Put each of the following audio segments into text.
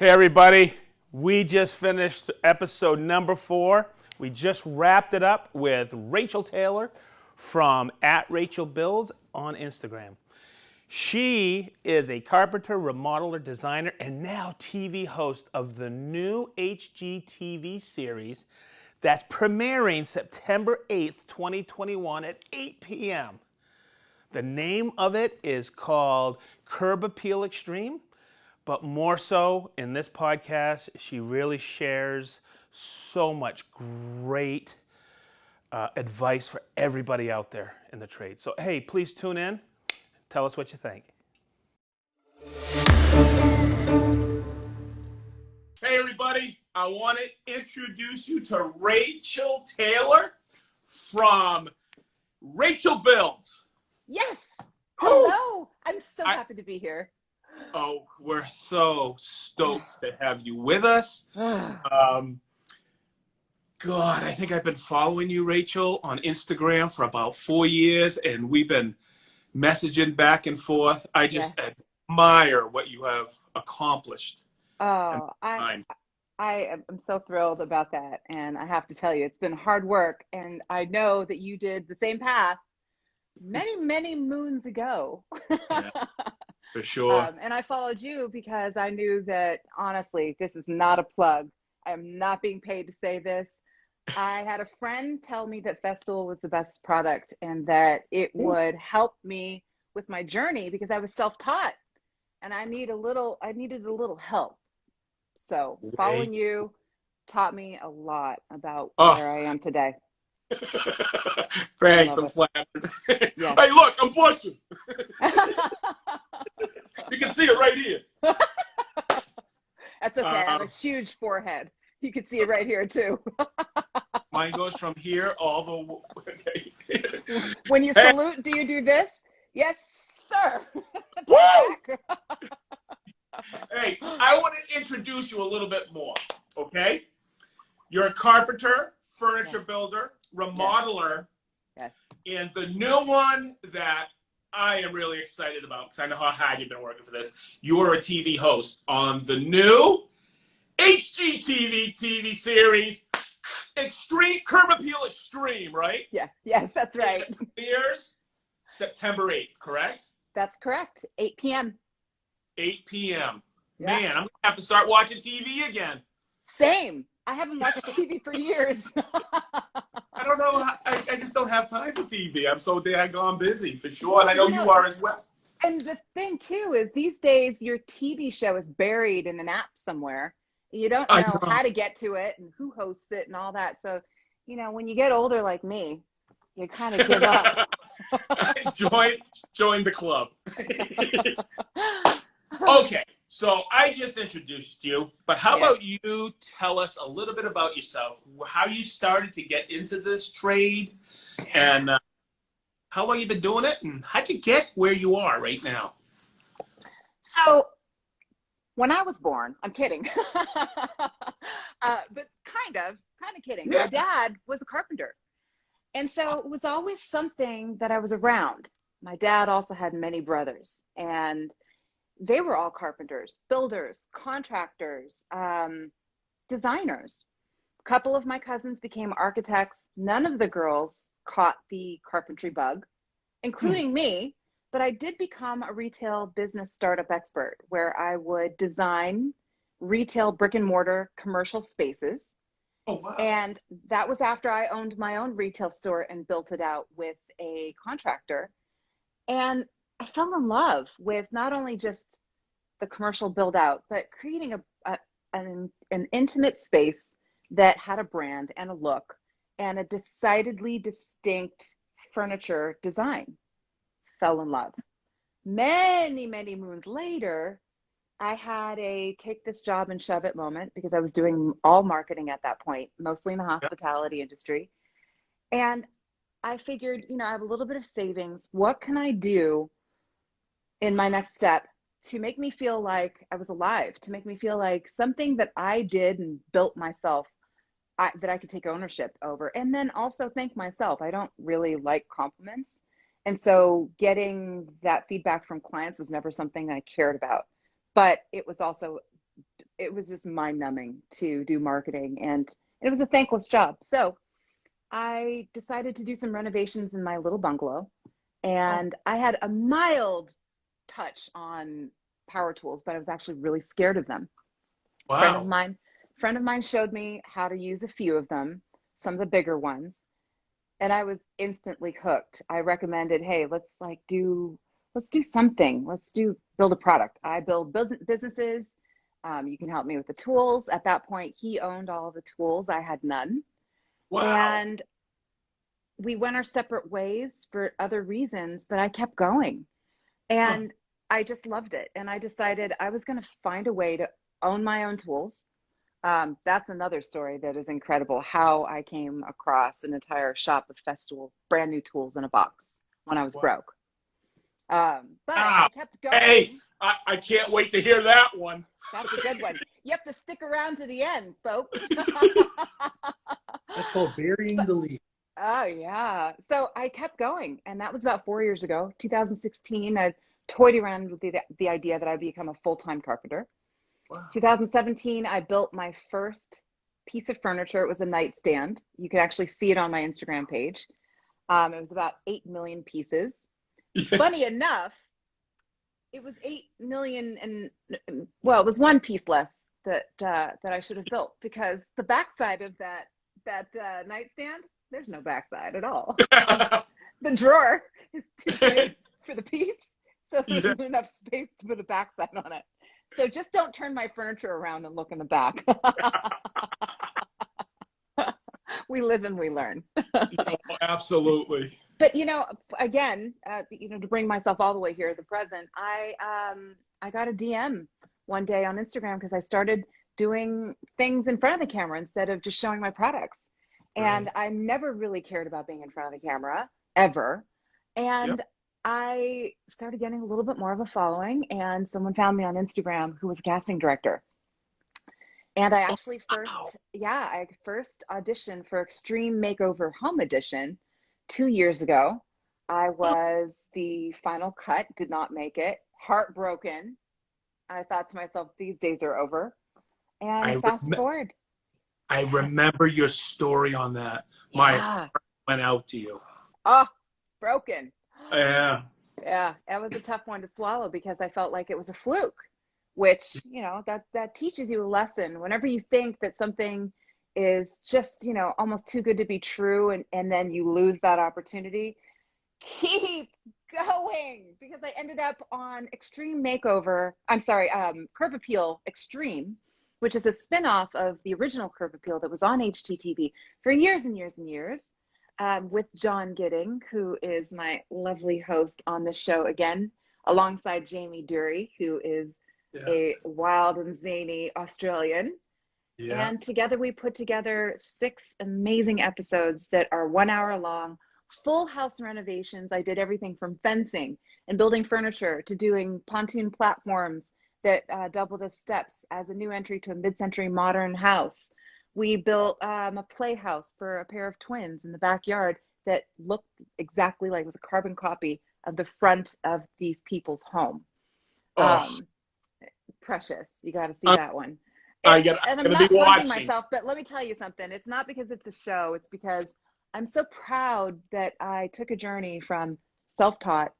Hey everybody, we just finished episode number 4. We just wrapped it up with Rachel Taylor from @RachelBuilds on Instagram. She is a carpenter, remodeler, designer, and now TV host of the new HGTV series that's premiering September 8th, 2021 at 8 p.m. The name of it is called Curb Appeal Xtreme. But more so, in this podcast, she really shares so much great advice for everybody out there in the trade. So, hey, please tune in. Tell us what you think. Hey, everybody. I want to introduce you to Rachel Taylor from Rachel Builds. Yes. Hello. I'm so happy to be here. Oh, we're so stoked to have you with us. God, I think I've been following you, Rachel, on Instagram for about 4 years, and we've been messaging back and forth. I just admire what you have accomplished. Oh, I am so thrilled about that. And I have to tell you, it's been hard work. And I know that you did the same path many, many moons ago. Yeah. For sure. And I followed you because I knew that, honestly, this is not a plug. I'm not being paid to say this. I had a friend tell me that Festool was the best product and that it would help me with my journey because I was self-taught and I needed a little help. So following you taught me a lot about where I am today. Thanks, I'm flattered. Yes. Hey, look, I'm blushing. You can see it right here. That's okay. I have a huge forehead. You can see it right here too. Mine goes from here all the way. When you salute, do you do this? Yes, sir. Woo! Hey, I want to introduce you a little bit more, okay? You're a carpenter, furniture builder, remodeler, and the new one that I am really excited about because I know how hard you've been working for this. You're a TV host on the new HGTV TV series, Curb Appeal Xtreme, right? Yes, that's right. And it premieres September 8th, correct? That's correct. 8 p.m. 8 p.m. Yeah. Man, I'm going to have to start watching TV again. Same. I haven't watched TV for years. I don't know. I just don't have time for TV. I'm so daggone busy, for sure. And I know you are as well. And the thing, too, is these days your TV show is buried in an app somewhere. You don't know how to get to it and who hosts it and all that. So, you know, when you get older like me, you kind of give up. Join the club. Okay, so I just introduced you, but how about you tell us a little bit about yourself, how you started to get into this trade, and how long you've been doing it, and how'd you get where you are right now? So, when I was born, I'm kidding, but kind of kidding. Yeah. My dad was a carpenter, and so it was always something that I was around. My dad also had many brothers, and they were all carpenters, builders, contractors, designers. A couple of my cousins became architects. None of the girls caught the carpentry bug, including me, but I did become a retail business startup expert where I would design retail brick and mortar commercial spaces. Oh, wow. And that was after I owned my own retail store and built it out with a contractor. And I fell in love with not only just the commercial build out, but creating an intimate space that had a brand and a look and a decidedly distinct furniture design. Fell in love. Many, many moons later, I had a take this job and shove it moment because I was doing all marketing at that point, mostly in the hospitality industry. And I figured, you know, I have a little bit of savings. What can I do in my next step to make me feel like I was alive, to make me feel like something that I did and built myself, that I could take ownership over, and then also thank myself. I don't really like compliments. And so getting that feedback from clients was never something I cared about, but it was also it was just mind numbing to do marketing, and it was a thankless job. So I decided to do some renovations in my little bungalow, and I had a mild touch on power tools, but I was actually really scared of them. Friend of Wow. mine, friend of mine showed me how to use a few of them, some of the bigger ones, and I was instantly hooked. I recommended, hey, let's do something. Build a product. I build businesses. You can help me with the tools. At that point, he owned all of the tools. I had none. Wow. And we went our separate ways for other reasons, but I kept going. Huh. And I just loved it. And I decided I was going to find a way to own my own tools. That's another story that is incredible, how I came across an entire shop of Festool, brand new tools in a box when I was Wow. broke. But Wow. I kept Hey, going. I can't wait to hear that one. That's a good one. You have to stick around to the end, folks. That's called burying But the lead. oh yeah. So I kept going, and that was about 4 years ago, 2016. I toyed around with the idea that I'd become a full-time carpenter. Wow. 2017, I built my first piece of furniture. It was a nightstand. You can actually see it on my Instagram page. It was about 8 million pieces. Funny enough, it was 8 million, and well, it was one piece less that I should have built, because the backside of that nightstand, there's no backside at all. The drawer is too big for the piece, so there Yeah. wasn't enough space to put a backside on it. So just don't turn my furniture around and look in the back. We live and we learn. No, absolutely. But again, to bring myself all the way here, the present, I got a DM one day on Instagram because I started doing things in front of the camera instead of just showing my products. And Right. I never really cared about being in front of the camera ever. Yep. And I started getting a little bit more of a following, and someone found me on Instagram who was a casting director. And I actually Wow. I first auditioned for Extreme Makeover Home Edition 2 years ago. I was the final cut, did not make it, heartbroken. I thought to myself, these days are over. And I fast rem forward. I Yes. remember your story on that. My heart Yeah. went out to you. Oh, broken. Yeah. Yeah, that was a tough one to swallow because I felt like it was a fluke, which, that teaches you a lesson. Whenever you think that something is just, almost too good to be true, and then you lose that opportunity, keep going, because I ended up on Curb Appeal Xtreme, which is a spin-off of the original Curb Appeal that was on HGTV for years and years and years, with John Gidding, who is my lovely host on the show again, alongside Jamie Dury, who is Yeah. a wild and zany Australian. Yeah. And together we put together 6 amazing episodes that are 1 hour long, full house renovations. I did everything from fencing and building furniture to doing pontoon platforms that doubled as steps as a new entry to a mid-century modern house. We built a playhouse for a pair of twins in the backyard that looked exactly like it was a carbon copy of the front of these people's home. Oh, Um, Precious. You got to see I'm, that one. I And get. I'm and I'm gonna be not plugging watching. myself, but let me tell you something. It's not because it's a show. It's because I'm so proud that I took a journey from self-taught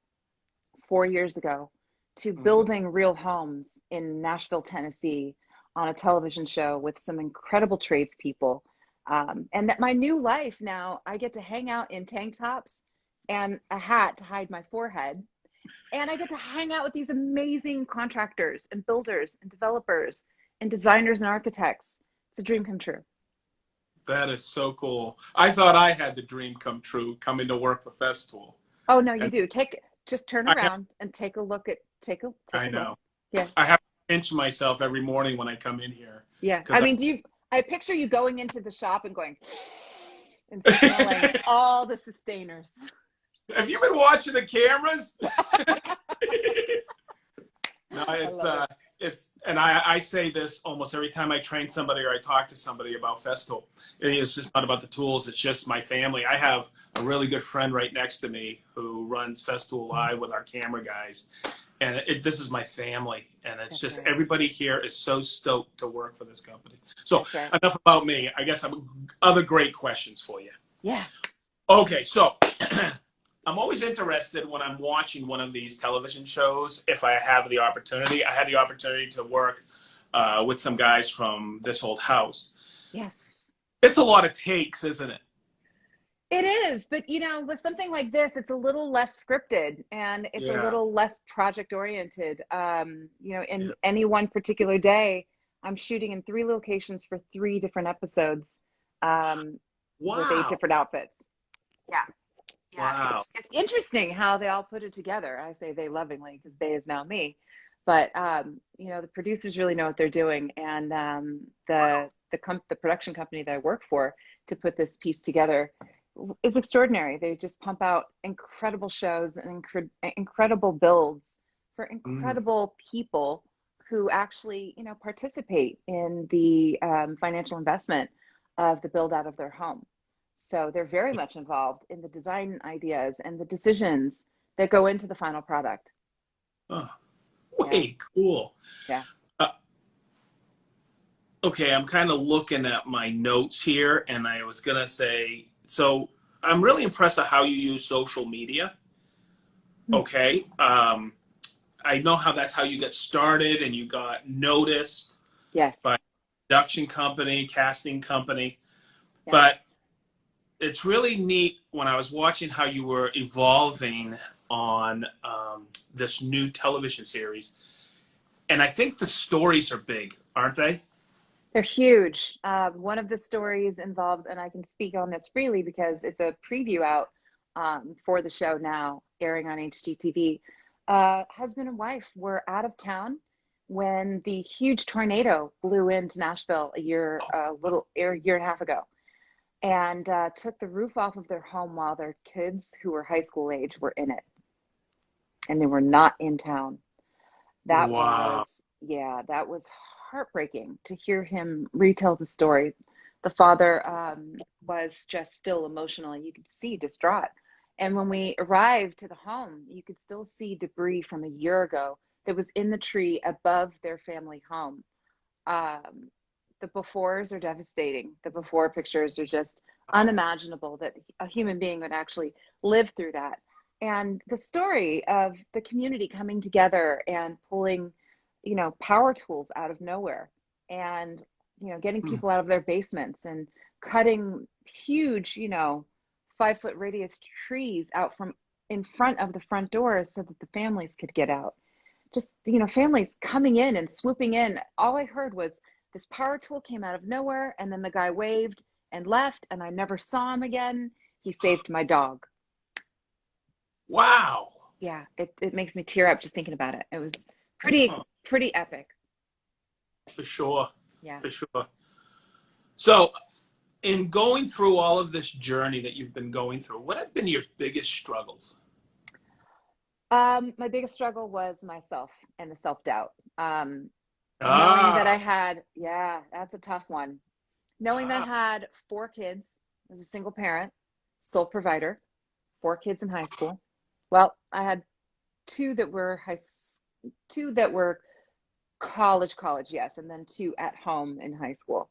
4 years ago to Mhm. building real homes in Nashville, Tennessee, on a television show with some incredible tradespeople. And that my new life now, I get to hang out in tank tops and a hat to hide my forehead. And I get to hang out with these amazing contractors and builders and developers and designers and architects. It's a dream come true. That is so cool. I thought I had the dream come true coming to work for Festool. Oh no, you And do. Just turn I have, around and take a look at take I a look. know. Yeah. I have to pinch myself every morning when I come in here Yeah. I because mean, I picture you going into the shop and going and smelling all the sustainers. have you been watching the cameras? No, I love it. and I say this almost every time I train somebody or I talk to somebody about Festool. It's just not about the tools. It's just my family. I have a really good friend right next to me who runs Festool Live with our camera guys. And this is my family. And it's That's just right. everybody here is so stoked to work for this company. So That's right. enough about me. I guess I'm other great questions for you. Yeah. Okay, so I'm always interested when I'm watching one of these television shows, if I have the opportunity. I had the opportunity to work with some guys from This Old House. Yes. It's a lot of takes, isn't it? It is, but with something like this, it's a little less scripted and it's a little less project oriented. In any one particular day, I'm shooting in 3 locations for 3 different episodes, with 8 different outfits. Yeah. Wow. It's interesting how they all put it together. I say they lovingly because they is now me, but the producers really know what they're doing, and the production company that I work for to put this piece together is extraordinary. They just pump out incredible shows and incredible builds for incredible people who actually participate in the financial investment of the build out of their home. So they're very much involved in the design ideas and the decisions that go into the final product. Oh, way cool. Yeah. Okay, I'm kind of looking at my notes here, and I was going to say, so I'm really impressed at how you use social media. Okay. I know how that's how you got started and you got noticed by a production company, casting company. Yeah. But it's really neat when I was watching how you were evolving on this new television series. And I think the stories are big, aren't they? They're huge. One of the stories involves, and I can speak on this freely because it's a preview out for the show now, airing on HGTV. Husband and wife were out of town when the huge tornado blew into Nashville a year and a half ago, and took the roof off of their home while their kids, who were high school age, were in it, and they were not in town. That was heartbreaking to hear him retell the story. The father was just still emotionally, you could see, distraught. And when we arrived to the home, you could still see debris from a year ago that was in the tree above their family home. The befores are devastating. The before pictures are just unimaginable that a human being would actually live through that. And the story of the community coming together and pulling, power tools out of nowhere, and, getting people out of their basements and cutting huge, 5-foot radius trees out from in front of the front doors so that the families could get out. Just, families coming in and swooping in. All I heard was this power tool came out of nowhere, and then the guy waved and left, and I never saw him again. He saved my dog. Wow. Yeah, it makes me tear up just thinking about it. It was pretty epic. For sure. Yeah. For sure. So, in going through all of this journey that you've been going through, what have been your biggest struggles? My biggest struggle was myself and the self-doubt. Knowing that I had, that's a tough one. Knowing that I had 4 kids, I was a single parent, sole provider, 4 kids in high school. Well, I had 2 that were college, yes, and then 2 at home in high school.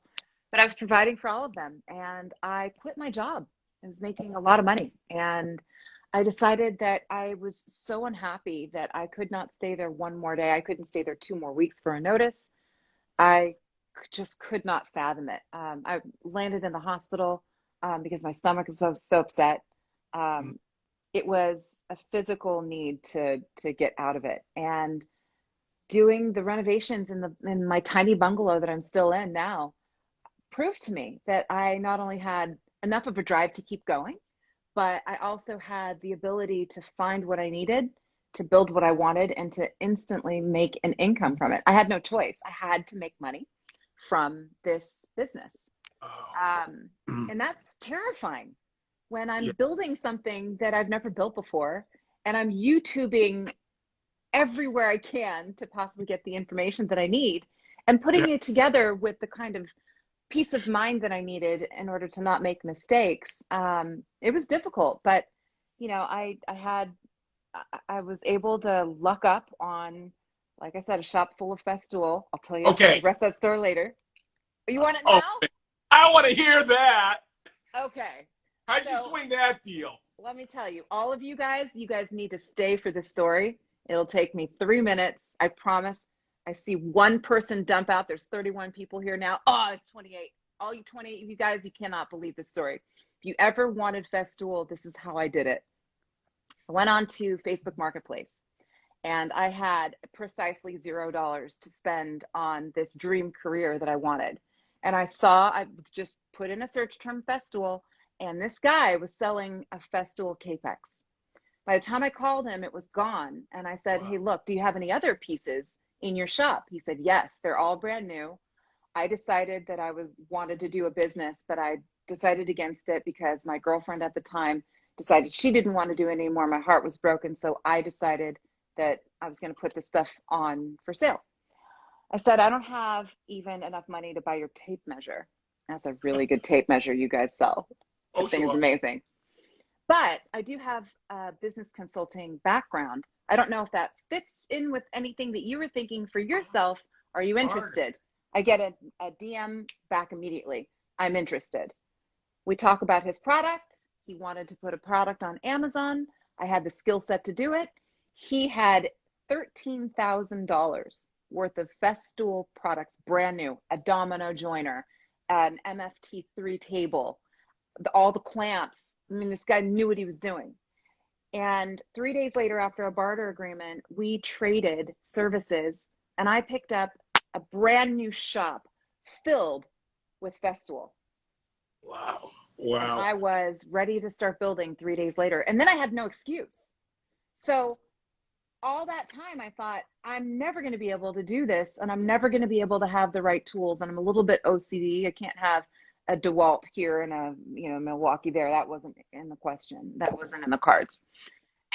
But I was providing for all of them, and I quit my job. I was making a lot of money, and I decided that I was so unhappy that I could not stay there one more day. I couldn't stay there 2 more weeks for a notice. I just could not fathom it. I landed in the hospital because my stomach was so upset. It was a physical need to get out of it. And doing the renovations in my tiny bungalow that I'm still in now proved to me that I not only had enough of a drive to keep going, but I also had the ability to find what I needed, to build what I wanted, and to instantly make an income from it. I had no choice. I had to make money from this business. And that's terrifying when I'm building something that I've never built before, and I'm YouTubing everywhere I can to possibly get the information that I need, and putting Yeah. it together with the kind of peace of mind that I needed in order to not make mistakes. It was difficult, but you know, I was able to luck up on, like I said, a shop full of Festool. I'll tell you the Okay. rest of that story later. You want it Oh, now? I want to hear that. Okay. How'd you So swing that deal? let me tell you, all of you guys need to stay for this story. It'll take me 3 minutes. I promise. I see one person dump out. There's 31 people here now. Oh, it's 28. All you 28 of you guys, you cannot believe this story. If you ever wanted Festool, this is how I did it. I went on to Facebook Marketplace, and I had precisely $0 to spend on this dream career that I wanted. And I just put in a search term Festool, and this guy was selling a Festool Capex. By the time I called him, it was gone. And I said, hey, look, do you have any other pieces in your shop? He said, yes, they're all brand new. I decided that wanted to do a business, but I decided against it because my girlfriend at the time decided she didn't want to do it anymore. My heart was broken. So I decided that I was going to put this stuff on for sale. I said, I don't have even enough money to buy your tape measure. That's a really good tape measure you guys sell. Oh, That thing is sure. amazing. But I do have a business consulting background. I don't know if that fits in with anything that you were thinking for yourself. Are you interested? I get a DM back immediately. I'm interested. We talk about his product. He wanted to put a product on Amazon. I had the skill set to do it. He had $13,000 worth of Festool products, brand new, a domino joiner, an MFT3 table, all the clamps. I mean, this guy knew what he was doing. And 3 days later, after a barter agreement, we traded services, and I picked up a brand new shop filled with Festool. Wow. And Wow. I was ready to start building 3 days later. And then I had no excuse. So all that time I thought, I'm never going to be able to do this, and I'm never going to be able to have the right tools. And I'm a little bit OCD. I can't have a DeWalt here and a Milwaukee there. That wasn't in the question. That wasn't in the cards.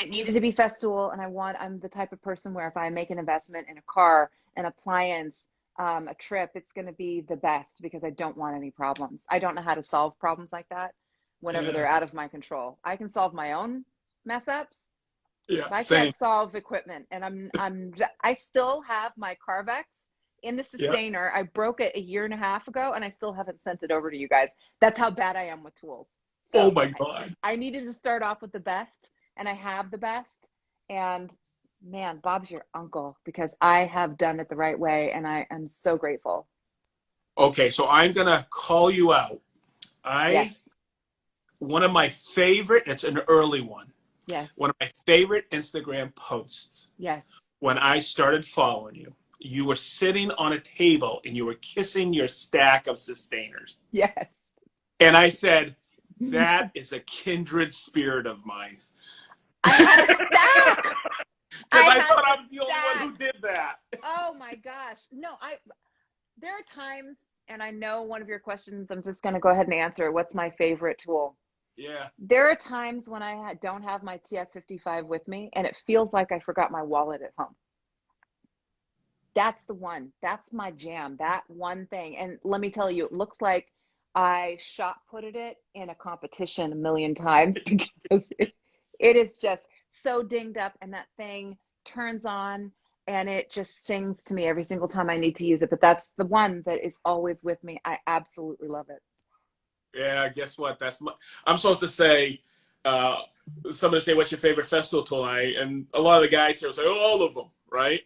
It needed to be Festool, and I'm the type of person where if I make an investment in a car, an appliance, a trip, it's going to be the best because I don't want any problems. I don't know how to solve problems like that whenever they're out of my control. I can solve my own mess ups, Yeah. but I Same. can't solve equipment. And I still have my Carvex in the sustainer. I broke it a year and a half ago, and I still haven't sent it over to you guys. That's how bad I am with tools. So Oh my God. I needed to start off with the best, and I have the best. And man, Bob's your uncle because I have done it the right way, and I am so grateful. Okay, so I'm gonna call you out. Yes. One of my favorite, it's an early one. Yes. One of my favorite Instagram posts Yes. when I started following you, you were sitting on a table and you were kissing your stack of sustainers. Yes. And I said, that is a kindred spirit of mine. I had a stack. Because I had thought the I was the only one who did that. Oh my gosh. No, there are times, and I know one of your questions, I'm just going to go ahead and answer. What's my favorite tool? Yeah. There are times when I don't have my TS55 with me, and it feels like I forgot my wallet at home. That's the one. That's my jam. That one thing. And let me tell you, it looks like I shot putted it in a competition a million times because it is just so dinged up, and that thing turns on and it just sings to me every single time I need to use it. But that's the one that is always with me. I absolutely love it. Yeah, guess what? I'm supposed to say, somebody say, what's your favorite Festool tool? And a lot of the guys here will say, oh, all of them, right?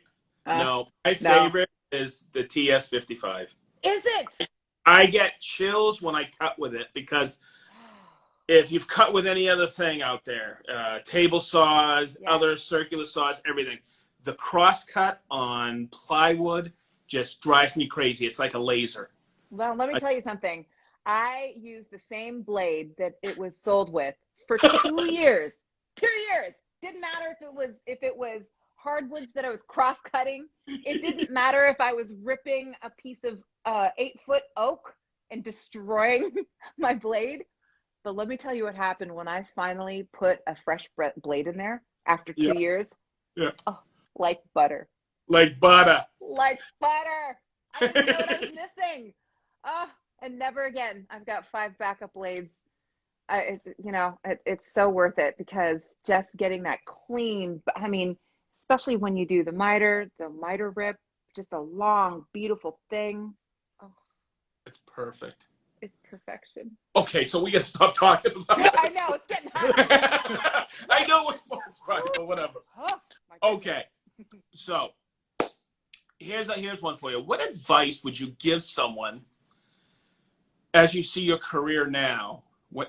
No, my favorite is the TS55. Is it? I get chills when I cut with it because if you've cut with any other thing out there, table saws, other circular saws, everything, the cross cut on plywood just drives me crazy. It's like a laser. Well, let me tell you something. I used the same blade that it was sold with for 2 years. 2 years. Didn't matter if it was hardwoods that I was cross cutting. It didn't matter if I was ripping a piece of 8-foot oak and destroying my blade. But let me tell you what happened when I finally put a fresh blade in there after 2 years. Yeah. Oh, Like butter. Like butter. Like butter. I didn't know what I was missing. Oh, and never again. I've got 5 backup blades. It's so worth it because just getting that clean, I mean, especially when you do the miter rip, just a long, beautiful thing. Oh, It's perfect. it's perfection. Okay, so we got to stop talking about this. I know, it's getting hot. I know it's Friday, but whatever. Oh, my goodness. Okay, so here's one for you. What advice would you give someone as you see your career now,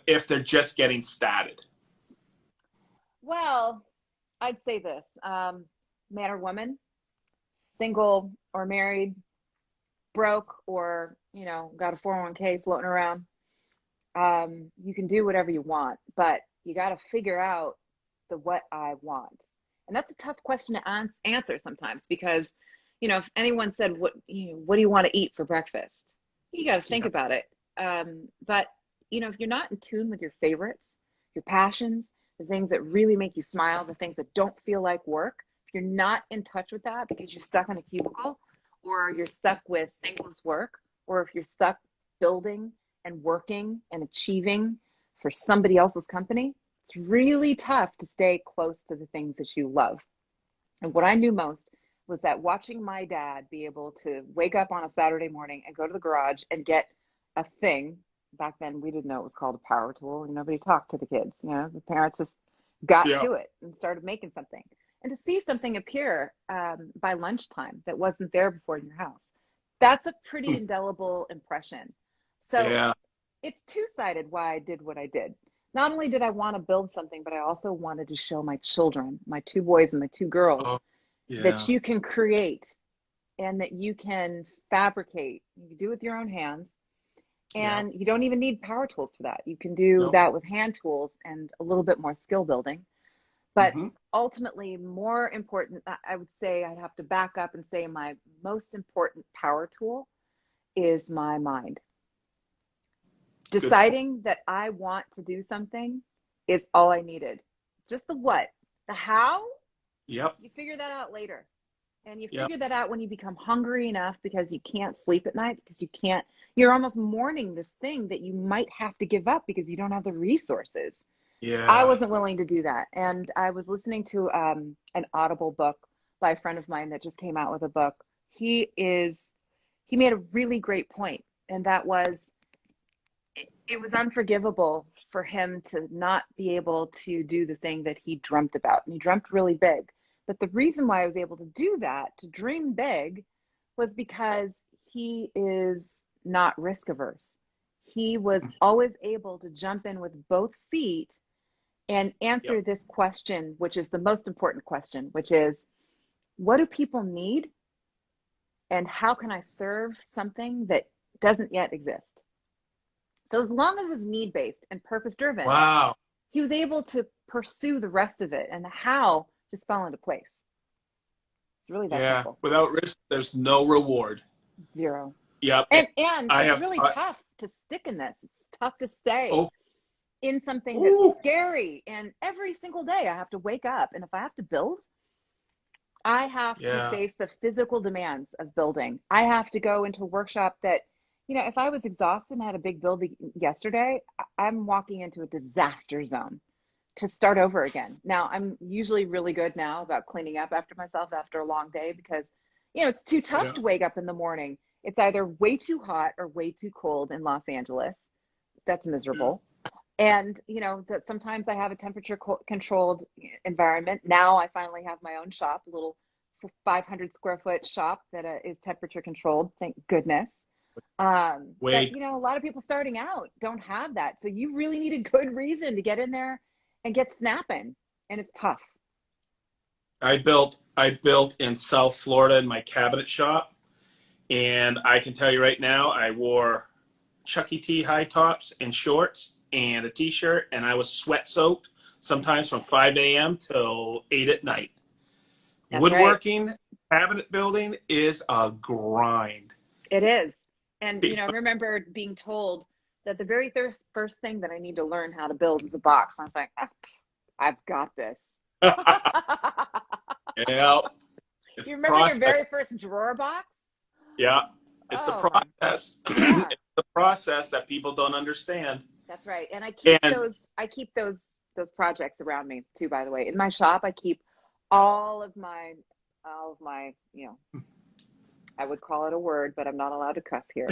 if they're just getting started? Well, I'd say this, man or woman, single or married, broke or, got a 401k floating around. You can do whatever you want, but you got to figure out the what I want. And that's a tough question to answer sometimes because, if anyone said, what do you want to eat for breakfast? You got to think about it. But, if you're not in tune with your favorites, your passions, the things that really make you smile, the things that don't feel like work, if you're not in touch with that because you're stuck in a cubicle or you're stuck with thankless work, or if you're stuck building and working and achieving for somebody else's company, it's really tough to stay close to the things that you love. And what I knew most was that watching my dad be able to wake up on a Saturday morning and go to the garage and get a thing. Back then, we didn't know it was called a power tool. And nobody talked to the kids. The parents just got to it and started making something. And to see something appear by lunchtime that wasn't there before in your house, that's a pretty indelible impression. So it's two-sided why I did what I did. Not only did I want to build something, but I also wanted to show my children, my 2 boys and my 2 girls, that you can create and that you can fabricate. You can do it with your own hands. And you don't even need power tools for that. You can do that with hand tools and a little bit more skill building. But ultimately, more important, I would say I'd have to back up and say my most important power tool is my mind. Deciding that I want to do something is all I needed. Just the what. The how, you figure that out later. And you figure that out when you become hungry enough because you can't sleep at night, because you're almost mourning this thing that you might have to give up because you don't have the resources. I wasn't willing to do that. And I was listening to an Audible book by a friend of mine that just came out with a book. He made a really great point, and that was it was unforgivable for him to not be able to do the thing that he dreamt about. And he dreamt really big. But the reason why I was able to do that, to dream big, was because he is not risk averse. He was always able to jump in with both feet and answer this question, which is the most important question, which is, what do people need? And how can I serve something that doesn't yet exist? So as long as it was need-based and purpose-driven, he was able to pursue the rest of it, and the how just fell into place. It's really that simple. Without risk, there's no reward. Zero. Yep. And it's really tough to stick in this. It's tough to stay in something that's scary. And every single day I have to wake up, and if I have to build, I have to face the physical demands of building. I have to go into a workshop that, if I was exhausted and had a big build yesterday, I'm walking into a disaster zone to start over again. Now, I'm usually really good now about cleaning up after myself after a long day because, it's too tough to wake up in the morning. It's either way too hot or way too cold in Los Angeles. That's miserable. And, that sometimes I have a temperature controlled environment. Now I finally have my own shop, a little 500 square foot shop that is temperature controlled. Thank goodness. But, a lot of people starting out don't have that. So you really need a good reason to get in there and get snapping. And it's tough. I built in South Florida in my cabinet shop. And I can tell you right now, I wore Chuck E. T. high tops and shorts and a t-shirt, and I was sweat soaked sometimes from 5 a.m. till 8 at night. That's Woodworking, cabinet building is a grind. It is. And, I remember being told that the very first thing that I need to learn how to build is a box. And I was like, I've got this. It's You the remember your process. very first drawer box? Yeah. It's the Oh my, process. yeah, It's the process that people don't understand. that's right. And And I keep those projects around me too, by the way. In my shop, I keep all of my, I would call it a word, but I'm not allowed to cuss here.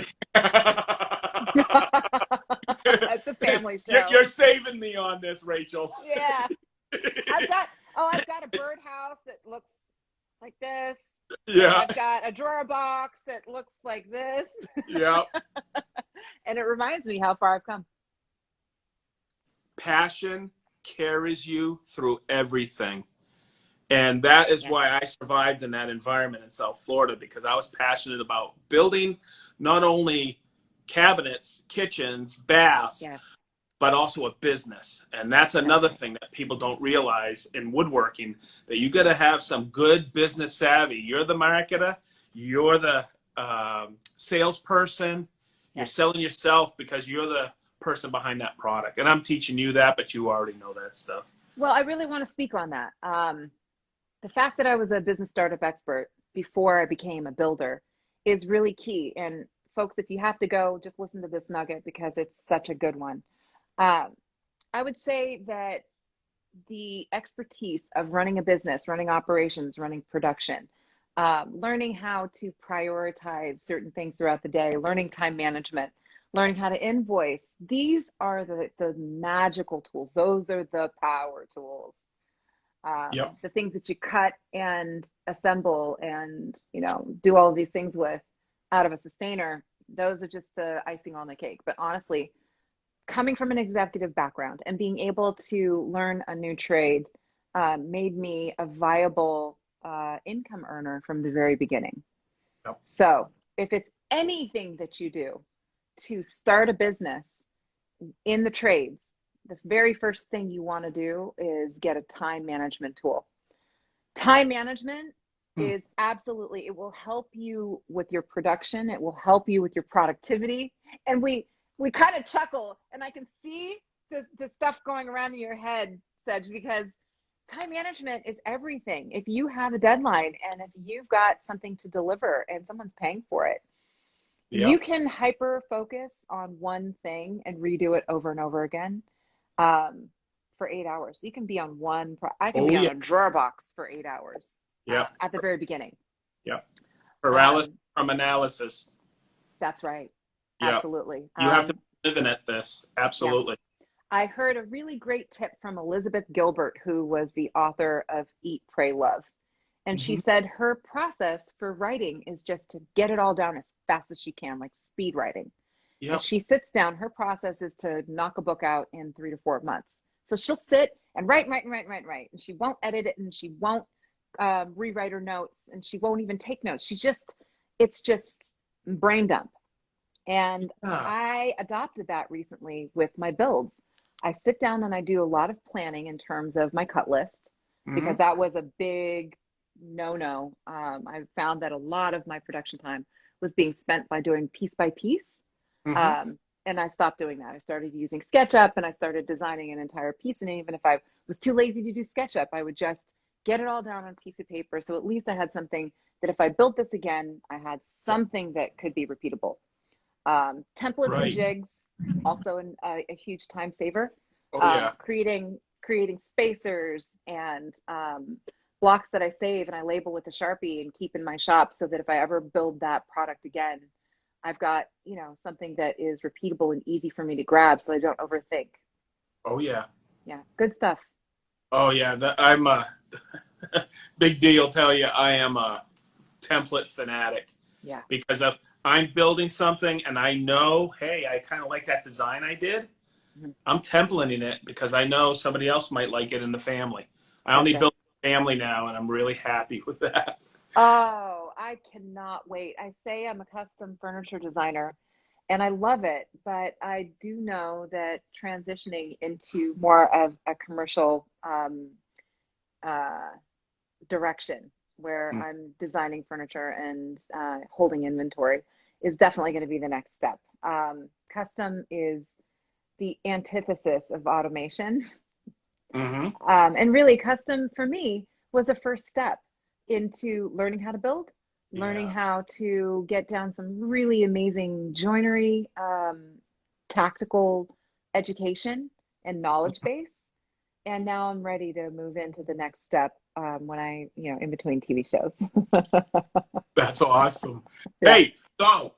It's a family show. you're saving me on this, Rachel. Yeah. I've got a birdhouse that looks like this, and Yeah. I've got a drawer box that looks like this. Yeah. And it reminds me how far I've come. Passion carries you through everything. And that is Yeah. why I survived in that environment in South Florida, because I was passionate about building not only cabinets, kitchens, baths, Yes. but also a business. And that's That's another right. thing that people don't realize in woodworking, that you got to have some good business savvy. You're the marketer, you're the salesperson, you're Yes. selling yourself because you're the person behind that product. And I'm teaching you that, but you already know that stuff. Well, I really want to speak on that. The fact that I was a business startup expert before I became a builder is really key. And folks, if you have to go, just listen to this nugget because it's such a good one. Um, I would say that the expertise of running a business, running operations, running production, learning how to prioritize certain things throughout the day, learning time management, learning how to invoice, these are the magical tools. Those are the power tools. Yep. The things that you cut and assemble and do all of these things with out of a sustainer, those are just the icing on the cake. But honestly, coming from an executive background and being able to learn a new trade made me a viable income earner from the very beginning. Yep. So if it's anything that you do to start a business in the trades, the very first thing you want to do is get a time management tool. Time management is absolutely, it will help you with your production. It will help you with your productivity. And we kind of chuckle, and I can see the stuff going around in your head, Sedge, because time management is everything. If you have a deadline and if you've got something to deliver and someone's paying for it, you Yep. can hyper focus on one thing and redo it over and over again for 8 hours. You can be on I can Oh, be on yeah. a drawer box for 8 hours Yep. at the very beginning. Yep. Paralysis Um, from analysis. that's right. Yep. Absolutely. You have to be living at this. Yeah. Absolutely. I heard a really great tip from Elizabeth Gilbert, who was the author of Eat, Pray, Love. And she Mhm. said her process for writing is just to get it all down as fast as she can, like speed writing. And Yep. she sits down, her process is to knock a book out in 3 to 4 months. So she'll sit and write. And she won't edit it, and she won't rewrite her notes, and she won't even take notes. It's just brain dump. And Ah, I adopted that recently with my builds. I sit down and I do a lot of planning in terms of my cut list, because mhm. that was a big no-no. I found that a lot of my production time was being spent by doing piece by piece. Mhm. And I stopped doing that. I started using SketchUp and I started designing an entire piece. And even if I was too lazy to do SketchUp, I would just get it all down on a piece of paper. So at least I had something that if I built this again, I had something that could be repeatable. Templates and Right. jigs, also a huge time saver. Oh, yeah. Creating spacers and blocks that I save and I label with a Sharpie and keep in my shop, so that if I ever build that product again, I've got something that is repeatable and easy for me to grab, so I don't overthink. Oh, yeah. Yeah, good stuff. Oh, yeah. I'm a big deal. Tell you, I am a template fanatic, Yeah. because if I'm building something and I know, hey, I kind of like that design I did, Mhm. I'm templating it because I know somebody else might like it in the family. I That's only right. build family now, and I'm really happy with that. Oh, I cannot wait. I say I'm a custom furniture designer and I love it, but I do know that transitioning into more of a commercial uh, direction where Mm. I'm designing furniture and holding inventory is definitely going to be the next step. Custom is the antithesis of automation. Mhm. And really, custom for me was a first step. into learning how to build, learning Yeah. how to get down some really amazing joinery, tactical education and knowledge base. And now I'm ready to move into the next step when in between TV shows. That's awesome. Yeah. Hey, so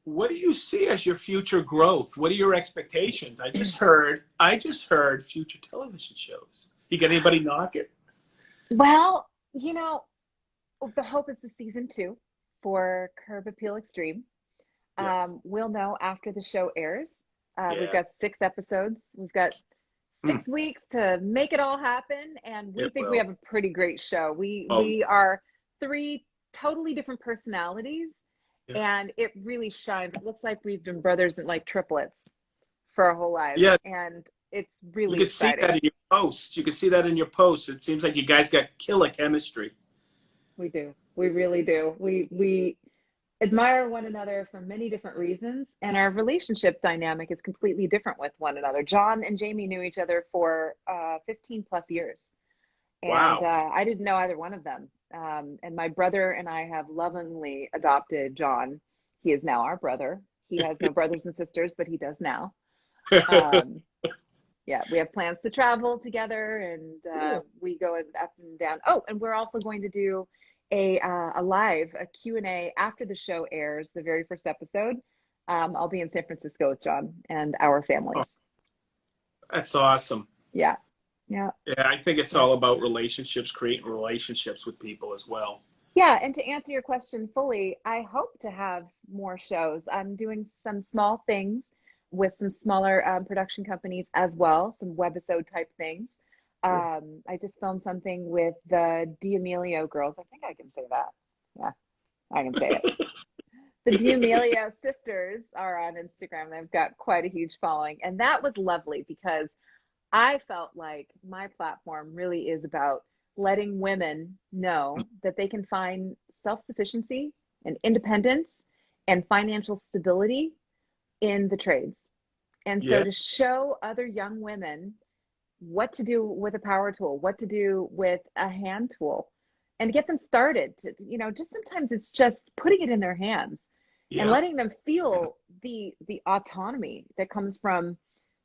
what do you see as your future growth? What are your expectations? I just heard future television shows. You got anybody knocking? Well, the hope is the season 2 for Curb Appeal Xtreme. Yeah. We'll know after the show airs. We've Yeah. got 6 episodes. We've got 6 weeks to make it all happen, and we It think will. we have a pretty great show. Oh, We are 3 totally different personalities, yeah. and it really shines. It looks like we've been brothers and like triplets for our whole lives, Yeah. and it's You really could see exciting. that in your posts. You could see that in your posts. It seems like you guys got killer chemistry. We do. We really do. We admire one another for many different reasons, and our relationship dynamic is completely different with one another. John and Jamie knew each other for 15 plus years, and Wow. I didn't know either one of them. And my brother and I have lovingly adopted John. He is now our brother. He has no brothers and sisters, but he does now. Yeah, we have plans to travel together, and we go up and down. Oh, and we're also going to do a Q&A after the show airs, the very first episode. I'll be in San Francisco with John and our families. Oh, that's awesome. Yeah. Yeah, I think it's all about relationships, creating relationships with people as well. Yeah, and to answer your question fully, I hope to have more shows. I'm doing some small things with some smaller production companies as well, some webisode type things. I just filmed something with the D'Amelio girls. I think I can say that. Yeah, I can say it. The D'Amelio sisters are on Instagram. They've got quite a huge following. And that was lovely because I felt like my platform really is about letting women know that they can find self-sufficiency and independence and financial stability in the trades. And so Yeah. to show other young women what to do with a power tool, what to do with a hand tool, and to get them started to, just sometimes it's just putting it in their hands and Yeah. letting them feel the autonomy that comes from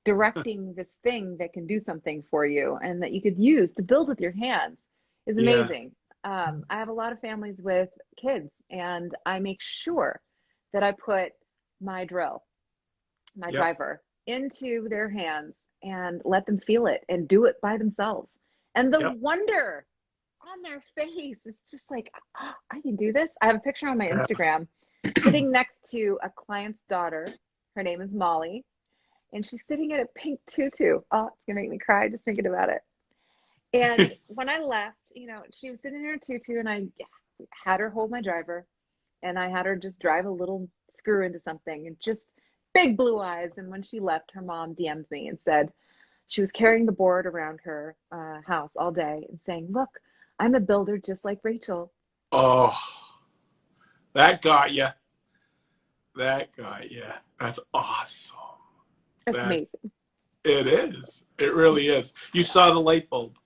directing this thing that can do something for you and that you could use to build with your hands is Yeah. amazing. I have a lot of families with kids, and I make sure that I put my drill, my Yep. driver into their hands and let them feel it and do it by themselves. And the Yep. wonder on their face is just like, oh, I can do this. I have a picture on my Yeah. Instagram sitting next to a client's daughter. Her name is Molly, and she's sitting in a pink tutu. Oh, it's gonna make me cry just thinking about it. And when I left, she was sitting in her tutu, and I had her hold my driver, and I had her just drive a little screw into something, and just big blue eyes. And when she left, her mom DM'd me and said she was carrying the board around her house all day and saying, "Look, I'm a builder just like Rachel." Oh, that got you. That got you. That's awesome. It's amazing. It is. It really is. You saw the light bulb.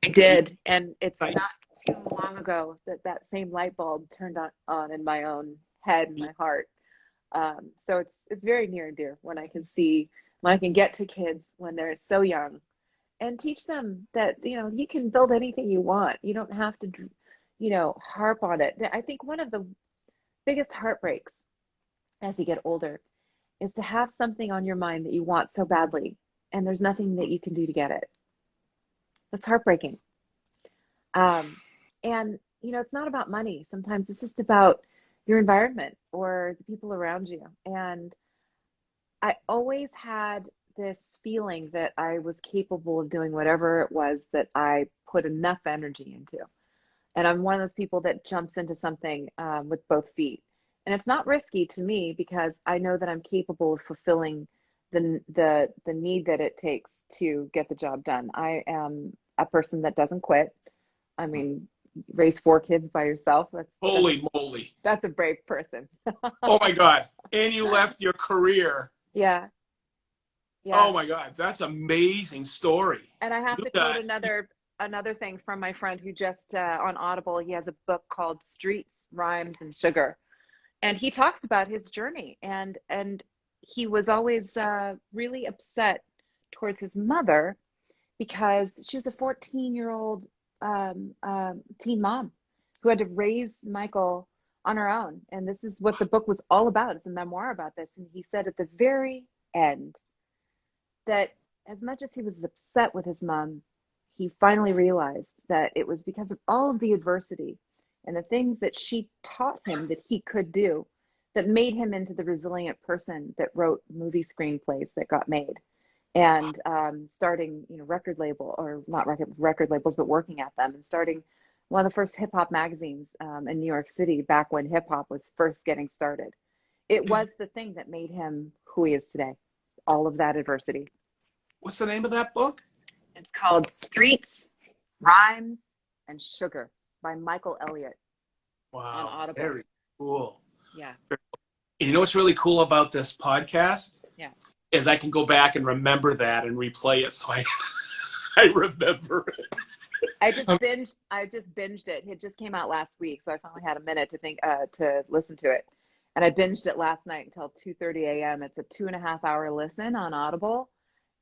I did, and it's Right. not too long ago that same light bulb turned on in my own head and my heart. So it's very near and dear when I can get to kids when they're so young and teach them that you can build anything you want. You don't have to harp on it. I think one of the biggest heartbreaks as you get older is to have something on your mind that you want so badly and there's nothing that you can do to get it. That's heartbreaking. And it's not about money. Sometimes it's just about your environment or the people around you. And I always had this feeling that I was capable of doing whatever it was that I put enough energy into. And I'm one of those people that jumps into something with both feet. And it's not risky to me because I know that I'm capable of fulfilling the need that it takes to get the job done. I am a person that doesn't quit. I mean, raise 4 kids by yourself. Holy moly. That's a brave person. Oh my God. And you left your career. Yeah. Oh my God. That's an amazing story. And I have to quote another another thing from my friend who just on Audible, he has a book called Streets, Rhymes, and Sugar. And he talks about his journey, and he was always really upset towards his mother because she was a 14-year-old teen mom who had to raise Michael on her own. And this is what the book was all about. It's a memoir about this. And he said at the very end that as much as he was upset with his mom, he finally realized that it was because of all of the adversity and the things that she taught him that he could do that made him into the resilient person that wrote movie screenplays that got made. And starting, record label, or not record labels, but working at them, and starting one of the first hip hop magazines in New York City back when hip hop was first getting started. It was the thing that made him who he is today. All of that adversity. What's the name of that book? It's called Streets, Rhymes, and Sugar by Michael Elliott. Wow, on Audible. very cool. Yeah. And you know what's really cool about this podcast? Yeah. Is I can go back and remember that and replay it, so I remember it. I just binged it. It just came out last week, so I finally had a minute to listen to it. And I binged it last night until 2:30 a.m. It's a 2.5-hour listen on Audible,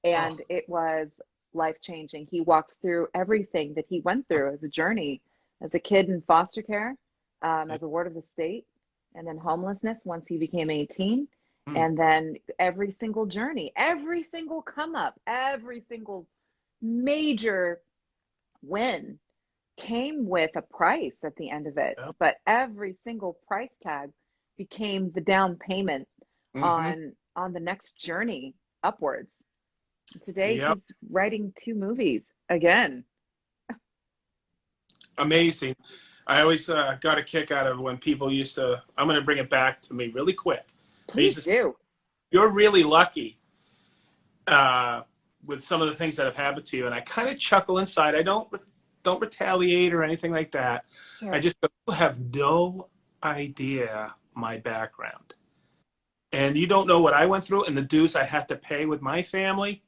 and it was life-changing. He walks through everything that he went through as a journey, as a kid in foster care, as a ward of the state, and then homelessness once he became 18. And then every single journey, every single come up, every single major win came with a price at the end of it. Yep. But every single price tag became the down payment on the next journey upwards. Today, he's writing 2 movies again. Amazing. I always got a kick out of when people used to, I'm going to bring it back to me really quick. Please do. You're really lucky with some of the things that have happened to you. And I kind of chuckle inside. I don't retaliate or anything like that. Sure. I just have no idea my background. And you don't know what I went through and the dues I had to pay with my family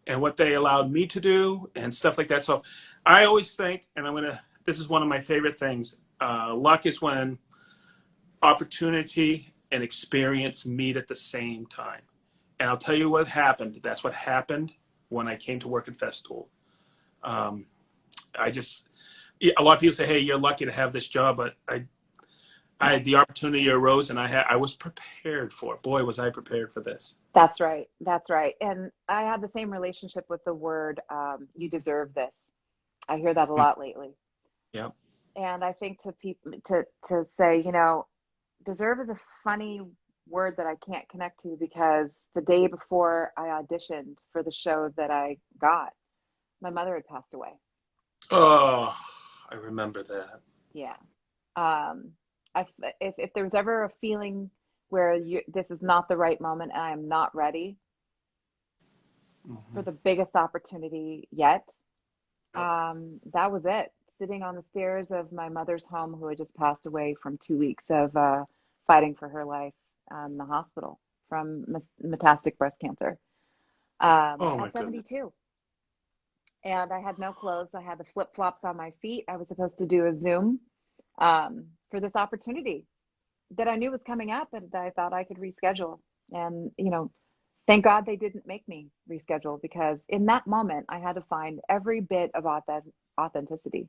and what they allowed me to do and stuff like that. So I always think, and this is one of my favorite things, luck is when opportunity and experience meet at the same time. And I'll tell you what happened. That's what happened when I came to work at Festool. A lot of people say, hey, you're lucky to have this job, but the opportunity arose and I was prepared for it. Boy, was I prepared for this. That's right. That's right. And I have the same relationship with the word, you deserve this. I hear that a lot lately. Yeah. And I think to people to say, deserve is a funny word that I can't connect to because the day before I auditioned for the show that I got, my mother had passed away. Oh, I remember that. Yeah. If there was ever a feeling where this is not the right moment and I am not ready for the biggest opportunity yet, that was it. Sitting on the stairs of my mother's home, who had just passed away from 2 weeks of fighting for her life in the hospital from metastatic breast cancer at 72. Goodness. And I had no clothes. I had the flip-flops on my feet. I was supposed to do a Zoom for this opportunity that I knew was coming up and that I thought I could reschedule. And, thank God they didn't make me reschedule because in that moment I had to find every bit of authenticity.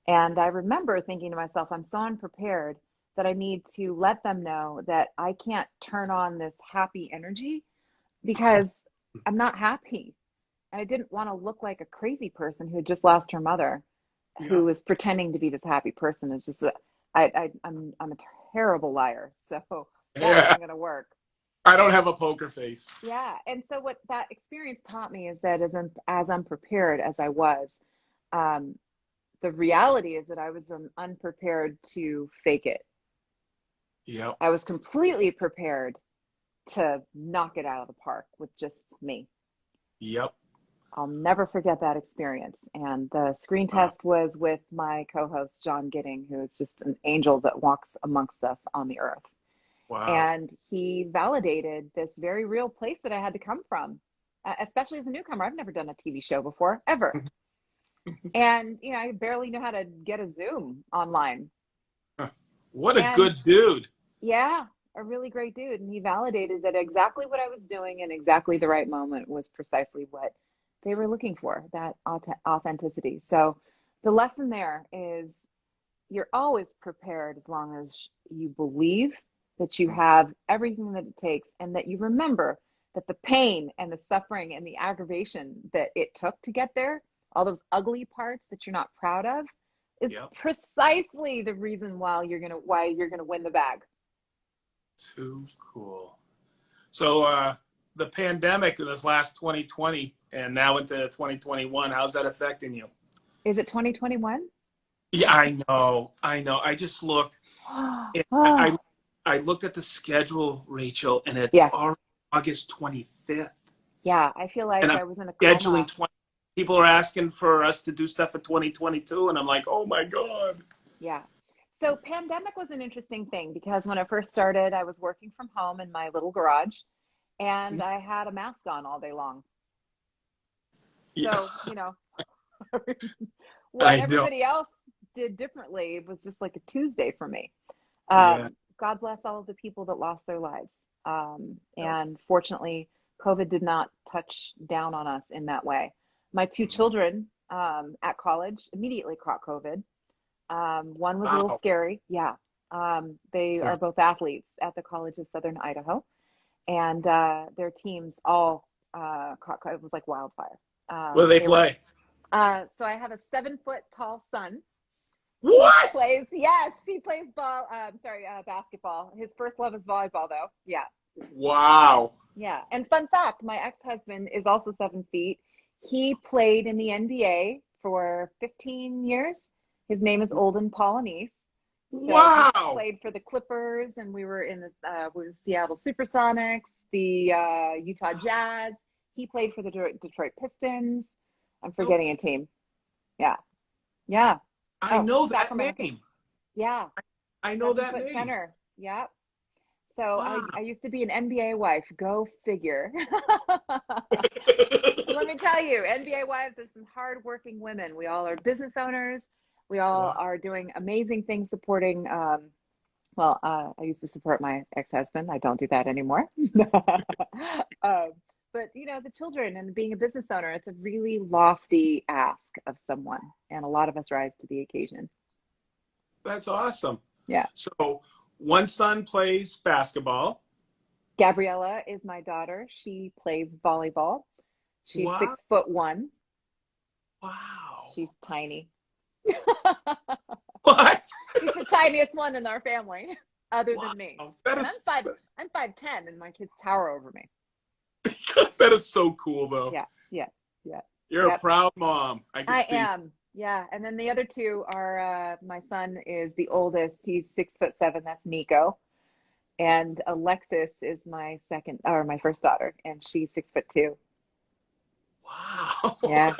And I remember thinking to myself, I'm so unprepared that I need to let them know that I can't turn on this happy energy because I'm not happy. And I didn't want to look like a crazy person who had just lost her mother, who was pretending to be this happy person. It's just, I'm a terrible liar. So that wasn't going to work. I don't have a poker face. Yeah. And so what that experience taught me is that as unprepared as I was, the reality is that I was unprepared to fake it. Yep. I was completely prepared to knock it out of the park with just me. Yep. I'll never forget that experience. And the screen test was with my co-host, John Gidding, who is just an angel that walks amongst us on the earth. Wow. And he validated this very real place that I had to come from, especially as a newcomer. I've never done a TV show before, ever. And, I barely knew how to get a Zoom online. What a And good dude. yeah, a really great dude. And he validated that exactly what I was doing in exactly the right moment was precisely what they were looking for, that authenticity. So the lesson there is you're always prepared as long as you believe that you have everything that it takes and that you remember that the pain and the suffering and the aggravation that it took to get there, all those ugly parts that you're not proud of, is Yep. precisely the reason why you're gonna win the bag. Too cool. So the pandemic in this last 2020 and now into 2021, how's that affecting you? Is it 2021? Yeah, I know. I just looked. And Oh, I looked at the schedule, Rachel, and it's yeah, already August 25th. yeah. I feel And like I'm I was in a scheduling coma. 20. People are asking for us to do stuff for 2022, and I'm like, oh my god. Yeah. So pandemic was an interesting thing because when it first started, I was working from home in my little garage and I had a mask on all day long. Yeah, So, what I know. everybody else did differently, it was just like a Tuesday for me. Yeah. God bless all of the people that lost their lives. Yep. And fortunately, COVID did not touch down on us in that way. My two children at college immediately caught COVID. One was a little Wow. scary. Yeah. They are both athletes at the College of Southern Idaho, and their teams all caught COVID. It was like wildfire. What do they They were play? so I have a 7 foot tall son. What? He plays ball. Basketball. His first love is volleyball, though. Yeah, Wow. yeah. And fun fact, my ex-husband is also 7 feet. He played in the NBA for 15 years. His name is Olden Polynice. So he Wow. played for the Clippers, and we were in the Seattle SuperSonics, the Utah Jazz. He played for the Detroit Pistons. I'm No, forgetting a team. Yeah, yeah. I Oh, know that Sacramento Kings. name. Yeah, I know seven that foot name. center. Yeah. So Wow. I used to be an NBA wife. Go figure. Let me tell you, NBA wives are some hardworking women. We all are business owners. We all Wow. are doing amazing things supporting. I used to support my ex-husband. I don't do that anymore. um, but the children and being a business owner, it's a really lofty ask of someone, and a lot of us rise to the occasion. That's awesome. Yeah. So one son plays basketball. Gabriella is my daughter. She plays volleyball. She's Wow. 6'1". Wow. She's tiny. What? She's the tiniest one in our family, other Wow. than me. That And is I'm 5'10", and my kids tower over me. that is so cool though. Yeah, yeah, yeah. You're a Yep, proud mom. I can I see. am. Yeah, and then the other two are my son is the oldest. He's 6'7". That's Nico, and Alexis is my first daughter, and she's 6'2". Wow. Yeah,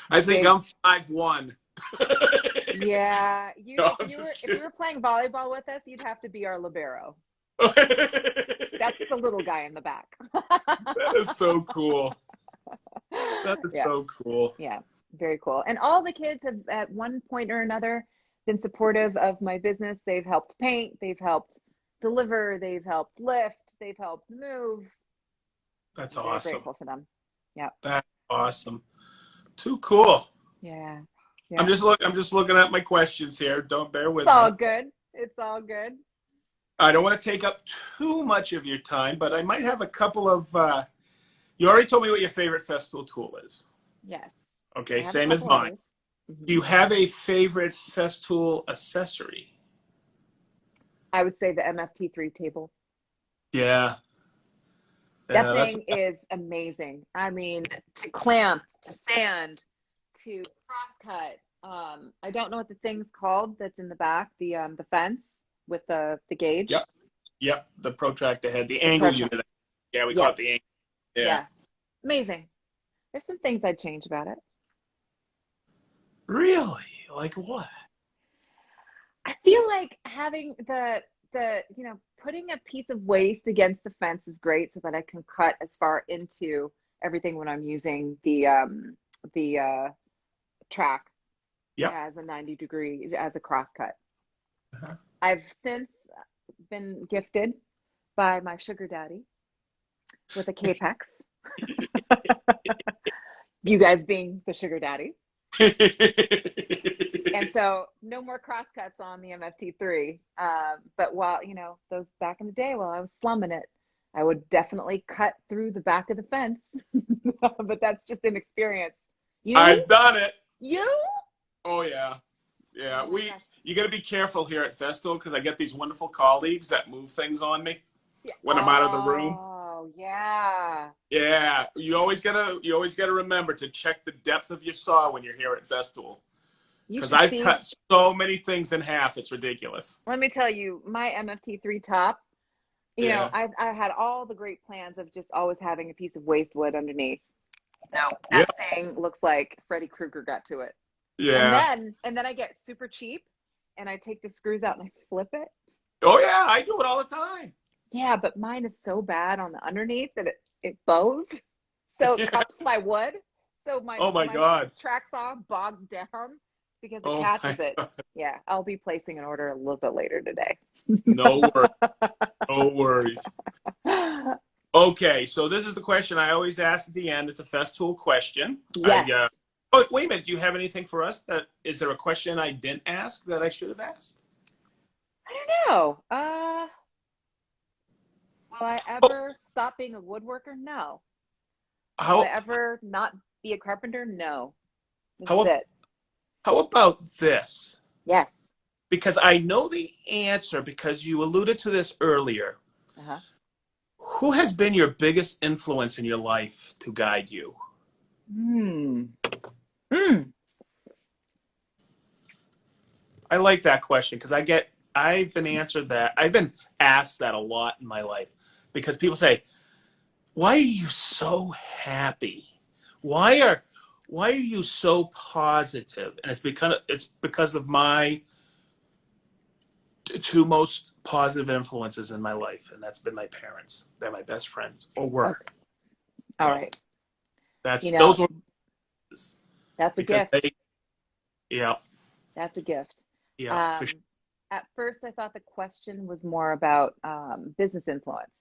I think big. I'm 5'1". Yeah, No, I'm you were just if you kidding. were playing volleyball with us, you'd have to be our libero. That's the little guy in the back. That is so cool. That is Yeah, so cool. yeah, very cool. And all the kids have, at one point or another, been supportive of my business. They've helped paint, they've helped deliver, they've helped lift, they've helped move. That's I'm very awesome. grateful for them. Yeah, That's awesome. Too cool. yeah, I'm yeah. just looking at my questions here. Don't bear It's with all me. good. It's all good. I don't want to take up too much of your time, but I might have a couple of. You already told me what your favorite Festool tool is. Yes, Okay, I have a same as couple mine. others. Do Mhm. you have a favorite Festool accessory? I would say the MFT3 table. Yeah, That yeah, that's thing is amazing. I mean, to clamp, to sand, to cross cut. I don't know what the thing's called that's in the back, the fence with the gauge, yep, yep. The protractor head, the the angle protract. unit. Yeah, we call Yes, it the angle. Yeah, yeah, amazing. There's some things I'd change about it. really? Like what? I feel like having putting a piece of waste against the fence is great so that I can cut as far into everything when I'm using the track Yep. as a 90-degree, as a crosscut. Uh-huh. I've since been gifted by my sugar daddy with a Capex. You guys being the sugar daddy. And so no more crosscuts on the MFT3. But while, those back in the day while I was slumming it, I would definitely cut through the back of the fence. But that's just inexperience. I've done it. You? Oh, yeah. Yeah. Oh my gosh. You got to be careful here at Festool because I get these wonderful colleagues that move things on me when I'm out of the room. Oh, yeah. Yeah. You always gotta remember to check the depth of your saw when you're here at Festool. Because I've cut so many things in half, it's ridiculous. Let me tell you, my MFT3 top, I had all the great plans of just always having a piece of waste wood underneath. No, that thing looks like Freddy Krueger got to it. Yeah. And then I get super cheap and I take the screws out and I flip it. Oh yeah, I do it all the time. Yeah, but mine is so bad on the underneath that it bows. So it cups my wood. So my God. track saw bogs down because it Oh catches my it. God. Yeah, I'll be placing an order a little bit later today. No worries. No worries. Okay, so this is the question I always ask at the end. It's a Festool question. Yes. Oh, wait a minute. Do you have anything for us? Is there a question I didn't ask that I should have asked? I don't know. Will I ever stop being a woodworker? No. Will I ever not be a carpenter? No. This is it. How about this? Yes. Because I know the answer because you alluded to this earlier. Uh-huh. Who has been your biggest influence in your life to guide you? I like that question because I've been asked that a lot in my life because people say, why are you so happy? Why are you so positive? And it's because of my two most positive influences in my life, and that's been my parents. They're my best friends, or were. Okay. All right. Those were. That's a gift. Yeah. That's a gift. Yeah. For sure. At first, I thought the question was more about business influence.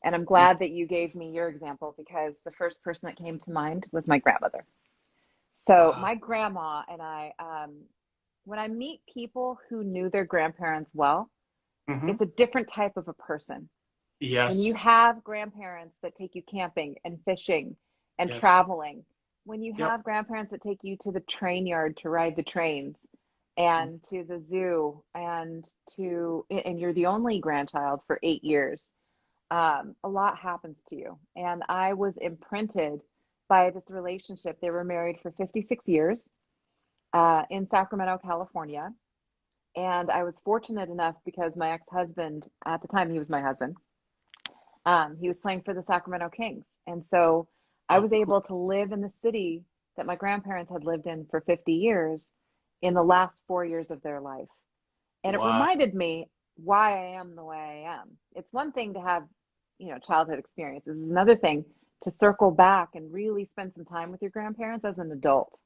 And I'm glad that you gave me your example because the first person that came to mind was my grandmother. So my grandma and I, when I meet people who knew their grandparents well, it's a different type of a person. Yes. When you have grandparents that take you camping and fishing and traveling, when you have grandparents that take you to the train yard to ride the trains and to the zoo and you're the only grandchild for 8 years, a lot happens to you. And I was imprinted by this relationship. They were married for 56 years in Sacramento, California. And I was fortunate enough because my ex-husband, at the time he was my husband, he was playing for the Sacramento Kings. And so I was able to live in the city that my grandparents had lived in for 50 years in the last 4 years of their life. And it reminded me why I am the way I am. It's one thing to have, childhood experiences. It's another thing to circle back and really spend some time with your grandparents as an adult.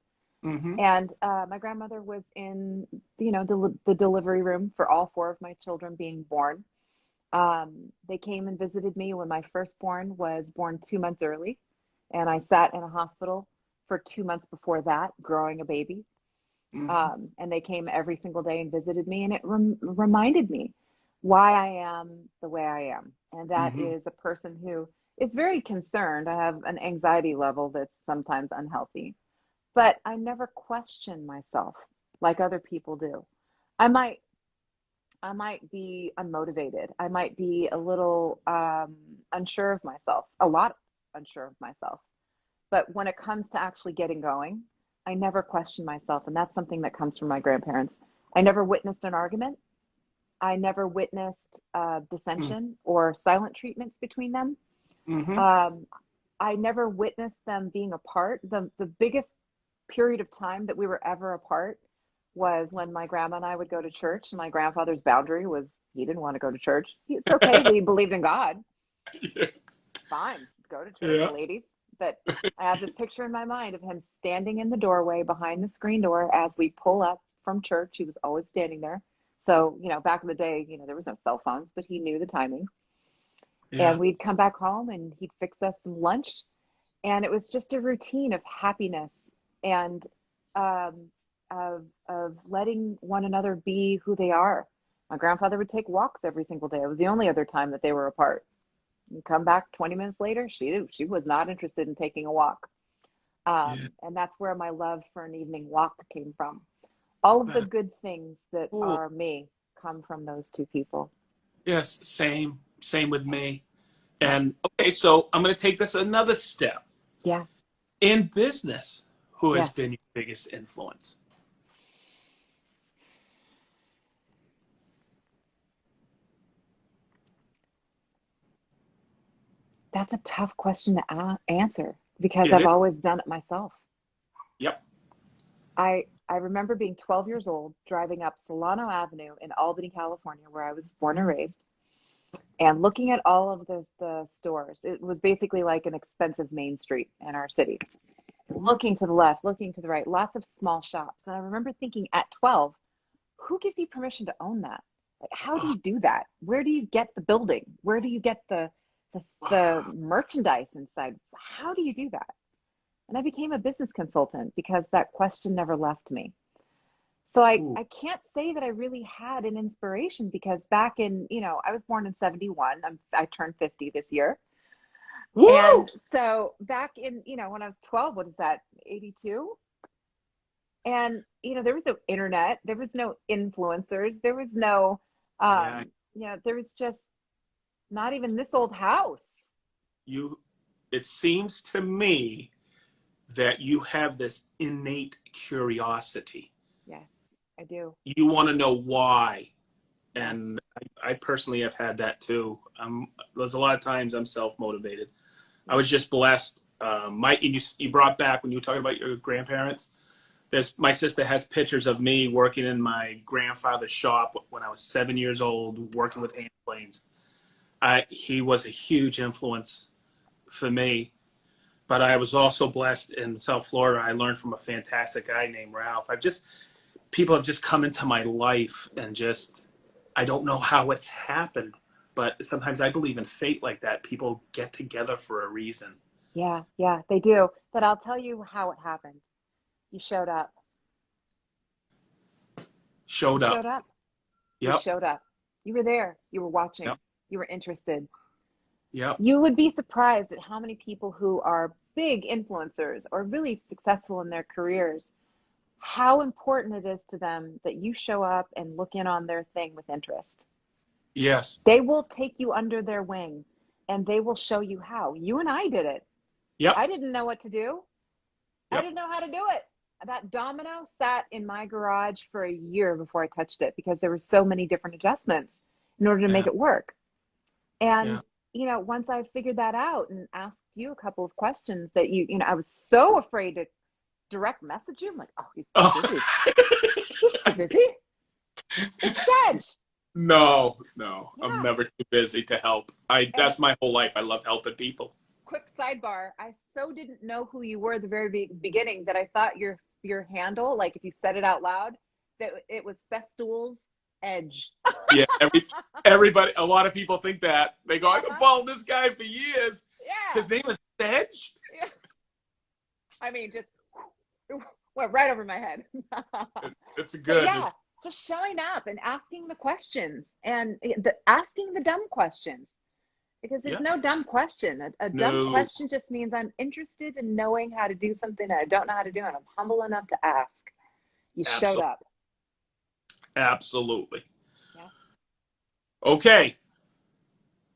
And my grandmother was in, the delivery room for all 4 of my children being born. They came and visited me when my firstborn was born 2 months early. And I sat in a hospital for 2 months before that, growing a baby. And they came every single day and visited me. And it reminded me why I am the way I am. And that is a person who is very concerned. I have an anxiety level that's sometimes unhealthy. But I never question myself like other people do. I might be unmotivated. I might be a little unsure of myself, a lot unsure of myself. But when it comes to actually getting going, I never question myself. And that's something that comes from my grandparents. I never witnessed an argument. I never witnessed dissension or silent treatments between them. I never witnessed them being apart. The biggest period of time that we were ever apart was when my grandma and I would go to church, and my grandfather's boundary was he didn't want to go to church. It's okay that he believed in God. Fine, go to church, ladies. but I have this picture in my mind of him standing in the doorway behind the screen door as we pull up from church. He was always standing there. So, back in the day, there was no cell phones, but he knew the timing. Yeah. And we'd come back home and he'd fix us some lunch. And it was just a routine of happiness and of letting one another be who they are. My grandfather would take walks every single day. It was the only other time that they were apart. You come back 20 minutes later, she was not interested in taking a walk. And that's where my love for an evening walk came from. All of the good things that are me come from those two people. Yes, same with me. And okay, so I'm going to take this another step. Yeah. In business, who has Yes. been your biggest influence? That's a tough question to answer because It I've is. always done it myself. Yep. I remember being 12 years old, driving up Solano Avenue in Albany, California, where I was born and raised, and looking at all of the stores. It was basically like an expensive main street in our city. Looking to the left, looking to the right, lots of small shops. And I remember thinking at 12, who gives you permission to own that? Like, how do you do that? Where do you get the building? Where do you get the merchandise inside? How do you do that? And I became a business consultant because that question never left me. So I can't say that I really had an inspiration because back in, I was born in 71. I turned 50 this year. Woo! And so back in, when I was 12, what is that, 82? And, there was no internet. There was no influencers. There was no, there was just not even this old house. It seems to me that you have this innate curiosity. Yes, I do. You want to know why. Yes. And I personally have had that too. There's a lot of times I'm self-motivated. I was just blessed. You brought back when you were talking about your grandparents. My sister has pictures of me working in my grandfather's shop when I was 7 years old, working with airplanes. He was a huge influence for me. But I was also blessed in South Florida. I learned from a fantastic guy named Ralph. People have just come into my life and I don't know how it's happened, but sometimes I believe in fate like that. People get together for a reason. Yeah, they do. But I'll tell you how it happened. You showed up. Showed up. Yep. You showed up. You were there. You were watching. Yep. You were interested. Yep. You would be surprised at how many people who are big influencers or really successful in their careers, how important it is to them that you show up and look in on their thing with interest. Yes. They will take you under their wing and they will show you how. You and I did it. Yep. I didn't know what to do. Yep. I didn't know how to do it. That domino sat in my garage for a year before I touched it because there were so many different adjustments in order to make it work. And once I figured that out and asked you a couple of questions that I was so afraid to direct message you. I'm like, oh, he's too busy. He's too busy. It's Sedge. No, Yeah. I'm never too busy to help. That's my whole life. I love helping people. Quick sidebar. I so didn't know who you were at the very beginning that I thought your handle, like if you said it out loud, that it was Festool's Edge. Yeah, everybody, a lot of people think that. They go, I've been following this guy for years. Yeah. His name is Sedge? Yeah. I mean, just went right over my head. It's good. Yeah, just showing up and asking the questions and asking the dumb questions. Because there's no dumb question. A dumb question just means I'm interested in knowing how to do something that I don't know how to do, and I'm humble enough to ask. You showed up. Absolutely. Yeah. Okay.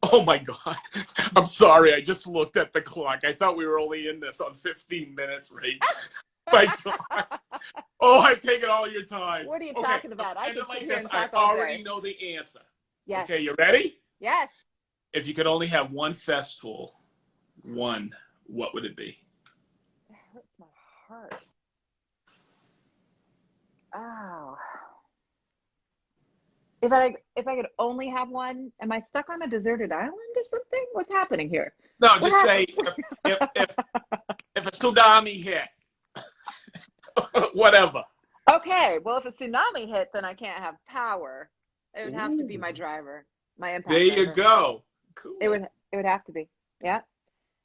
Oh my God. I'm sorry. I just looked at the clock. I thought we were only in this on 15 minutes, right? My God. Oh, I've taken all your time. What are you talking about? I can sit here and talk I all day. already know the answer. Yes. Okay, you ready? Yes. If you could only have one Festool, what would it be? It hurts my heart. Oh. if I could only have one, am I stuck on a deserted island or something? What's happening here? No, What just say happened? if a tsunami hit, whatever. Okay, well, if a tsunami hit, then I can't have power. It would have to be my driver, my impact There you driver. go. Cool. It would have to be. Yeah.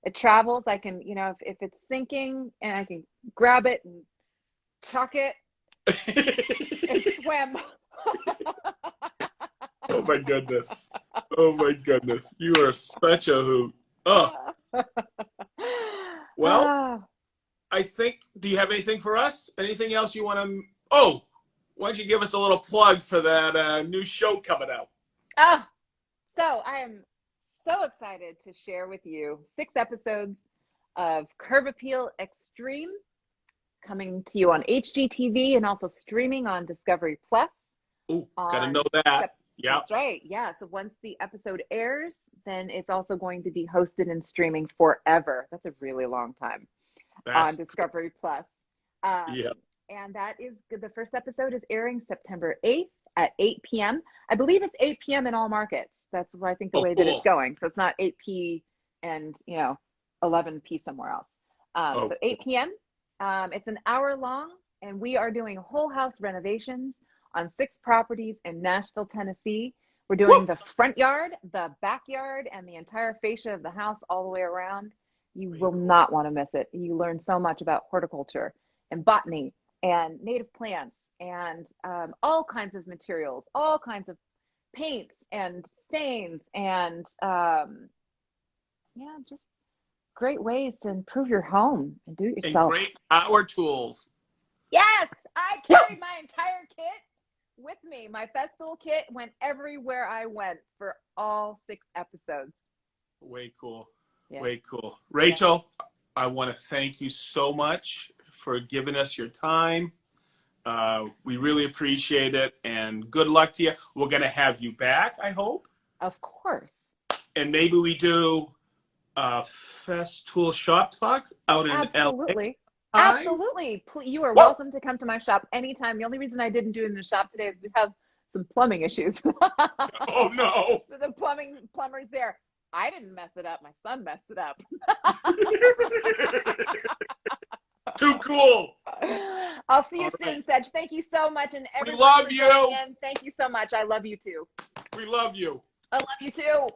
It travels. I can, you know, if it's sinking, and I can grab it and tuck it and swim. Oh my goodness. Oh my goodness. You are such a hoot. Oh. Well, Ah. I think, do you have anything for us? Anything else you want to, oh, why don't you give us a little plug for that new show coming out? Ah, so I am so excited to share with you 6 episodes of Curb Appeal Xtreme, coming to you on HGTV and also streaming on Discovery Plus. Oh, gotta know that. Yeah, that's right. Yeah. So once the episode airs, then it's also going to be hosted and streaming forever. That's a really long time on Discovery Plus. Yeah. And that is the first episode is airing September 8th at 8 p.m. I believe it's 8 p.m. in all markets. That's I think the way that it's going. So it's not 8 p. and 11 p. somewhere else. So 8 p.m. It's an hour long, and we are doing whole house renovations on 6 properties in Nashville, Tennessee. We're doing the front yard, the backyard, and the entire fascia of the house all the way around. You will not want to miss it. You learn so much about horticulture and botany and native plants and all kinds of materials, all kinds of paints and stains and just great ways to improve your home and do it yourself. And great power tools. Yes, I carried my entire kit with me. My Festool kit went everywhere I went for all 6 episodes. Way cool. Yeah. Way cool. Rachel, I want to thank you so much for giving us your time. We really appreciate it, and good luck to you. We're going to have you back, I hope. Of course. And maybe we do a Festool shop talk out in Absolutely. LA. Absolutely. You are welcome to come to my shop anytime. The only reason I didn't do it in the shop today is we have some plumbing issues. Oh, no. The plumber's there. I didn't mess it up. My son messed it up. Too cool. I'll see you soon, Sedge. Thank you so much. And we love you. Thank you so much. I love you too. We love you. I love you too.